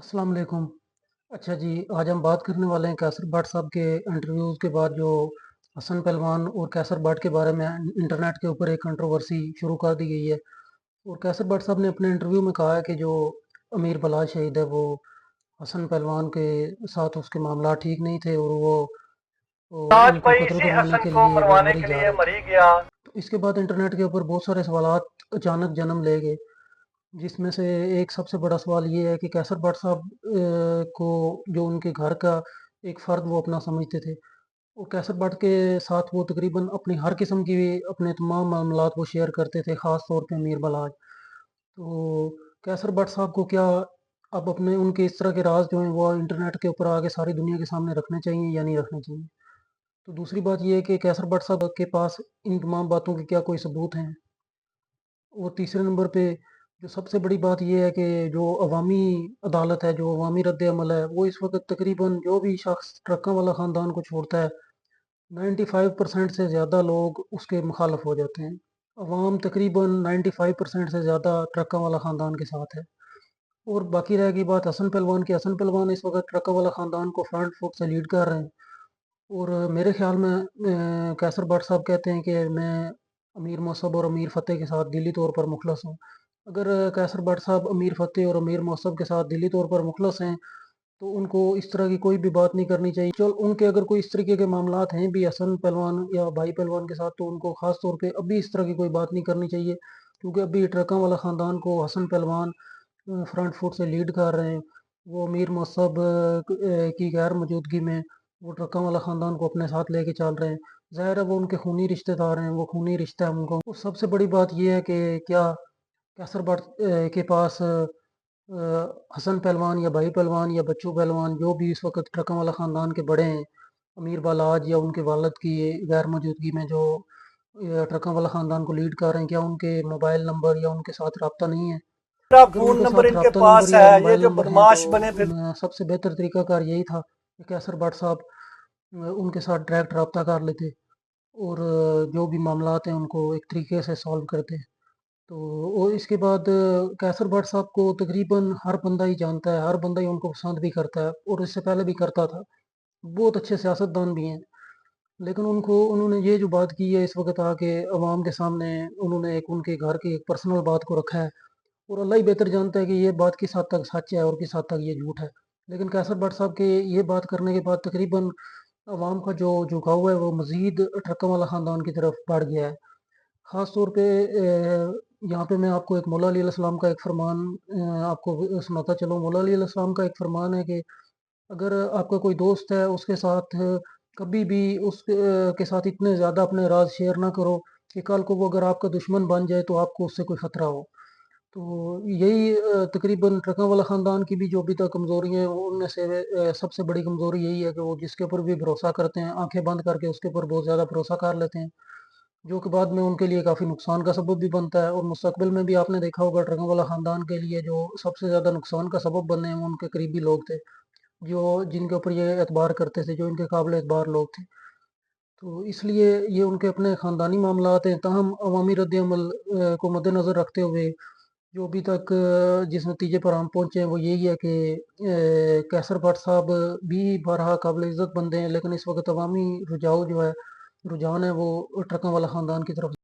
अस्सलाम वालेकुम। अच्छा जी, आज हम बात करने वाले हैं कैसर बट साहब के इंटरव्यूज़ के बाद जो हसन पहलवान और कैसर बट के बारे में इंटरनेट के ऊपर एक कंट्रोवर्सी शुरू कर दी गई है। और कैसर बट साहब ने अपने इंटरव्यू में कहा है कि जो अमीर बलाल शहीद है वो हसन पहलवान के साथ उसके मामला ठीक नहीं थे और वो आज उनको भाई कत्ल इसी करवाने हसन के को लिए वो मरवाने मरी के जा लिए रहे थे। मरी गया। तो इसके बाद इंटरनेट के ऊपर बहुत सारे सवालात अचानक जन्म ले गए, जिसमें से एक सबसे बड़ा सवाल ये है कि कैसर बट साहब को जो उनके घर का एक फ़र्द वो अपना समझते थे। और कैसर बट के साथ वो तकरीबन अपनी हर किस्म की अपने तमाम मामलात वो शेयर करते थे, ख़ास तौर पे अमीर बलाज। तो कैसर बट साहब को क्या अब अपने उनके इस तरह के राज जो हैं वो इंटरनेट के ऊपर आके सारी दुनिया के सामने रखने चाहिए या नहीं रखने चाहिए? तो दूसरी बात ये है कि कैसर बट साहब के पास इन तमाम बातों के क्या कोई सबूत हैं? और तीसरे नंबर पे जो सबसे बड़ी बात ये है कि जो अवामी अदालत है, जो अवामी रद्द-ए-अमल है, वो इस वक़्त तकरीबन जो भी शख़्स ट्रकों वाला ख़ानदान को छोड़ता है, 95% से ज़्यादा लोग उसके मुखालफ हो जाते हैं। अवाम तकरीबन 95% से ज़्यादा ट्रकों वाला ख़ानदान के साथ है। और बाकी रह गई बात हसन पहलवान की, हसन पहलवान इस वक़्त ट्रकों वाला ख़ानदान को फ्रंट फुट से लीड कर रहे हैं। और मेरे ख़्याल में कैसर बट साहब कहते हैं कि मैं अमीर मौसब और अमीर फ़तेह के साथ दिली तौर पर मुख़लस हूँ। अगर कैसर बट साहब अमीर फ़तेह और अमीर मौसब के साथ दिली तौर पर मुख़लस हैं, तो उनको इस तरह की कोई भी बात नहीं करनी चाहिए। चल उनके अगर कोई इस तरीके के मामलात हैं भी हसन पहलवान या भाई पहलवान के साथ, तो उनको ख़ास तौर पे अभी इस तरह की कोई बात नहीं करनी चाहिए, क्योंकि अभी ट्रकों वाला ख़ानदान को हसन पहलवान फ्रंट फुट से लीड कर रहे हैं। वो अमीर मसहब की गैर मौजूदगी में वो ट्रकों वाला ख़ानदान को अपने साथ लेके चल रहे हैं। ज़ाहिर है वो उनके खूनी रिश्तेदार हैं, वो खूनी रिश्ता है उनको। और सबसे बड़ी बात ये है कि क्या कैसर बट के पास हसन पहलवान या भाई पहलवान या बच्चू पहलवान जो भी इस वक़्त ट्रकों वाला ख़ानदान के बड़े हैं, अमीर बालाज या उनके वालिद की गैर मौजूदगी में जो ट्रकों वाला ख़ानदान को लीड कर रहे हैं, क्या उनके मोबाइल नंबर या उनके साथ राब्ता नहीं है? मेरा अगर फोन उनके नंबर साथ इनके राब्ता नंबर पास या है, ये मोबाइल जो नंबर हैं, तो बदमाश बने फिर। सबसे बेहतर तरीक़ाकार यही था कि कैसर बट साहब उनके साथ डायरेक्ट राब्ता कर लेते और जो भी मामलात हैं उनको एक तरीके से सॉल्व करते। तो और इसके बाद कैसर बट साहब को तकरीबन हर बंदा ही जानता है, हर बंदा ही उनको पसंद भी करता है और इससे पहले भी करता था। बहुत अच्छे सियासतदान भी हैं। लेकिन उन्होंने ये जो बात की है इस वक़्त आके अवाम के सामने, उन्होंने एक उनके घर की एक पर्सनल बात को रखा है। और अल्लाह ही बेहतर जानता है कि ये बात किस हद तक सच है और किस हद तक ये झूठ है। लेकिन कैसर बट साहब के ये बात करने के बाद तकरीबन अवाम का जो झुकाव है वो मज़ीद ट्रकों वाला ख़ानदान की तरफ बढ़ गया है। ख़ास तौर पे यहाँ पे मैं आपको एक मौला अली अलैहिस्सलाम का एक फ़रमान आपको सुनाता चलूँ। मौला अली अलैहिस्सलाम का एक फ़रमान है कि अगर आपका कोई दोस्त है, उसके साथ कभी भी के साथ इतने ज़्यादा अपने राज़ शेयर ना करो कि कल को वो अगर आपका दुश्मन बन जाए तो आपको उससे कोई ख़तरा हो। तो यही तकरीबन ट्रकों वाला ख़ानदान की भी जो अभी तक कमज़ोरी है उनमें से सबसे बड़ी कमज़ोरी यही है कि वो जिसके ऊपर भी भरोसा करते हैं, आँखें बंद करके उसके ऊपर बहुत ज़्यादा भरोसा कर लेते हैं, जो कि बाद में उनके लिए काफ़ी नुकसान का सबब भी बनता है। और मुस्तक़बिल में भी आपने देखा होगा ट्रकों वाला ख़ानदान के लिए जो सबसे ज़्यादा नुकसान का सबब बने हैं वो उनके करीबी लोग थे, जो जिनके ऊपर ये एतबार करते थे, जो इनके काबिल एतबार लोग थे। तो इसलिए ये उनके अपने ख़ानदानी मामलात हैं, ताहम अवामी रद्द-ए-अमल को मद्देनज़र रखते हुए जो अभी तक जिस नतीजे पर हम पहुँचे हैं वो यही है कि कैसर भट्ट साहब भी बहरहाल काबिल इज़्ज़त बंदे हैं, लेकिन इस वक़्त अवामी रुझान जो है, रुझान है वो ट्रकों वाला ख़ानदान की तरफ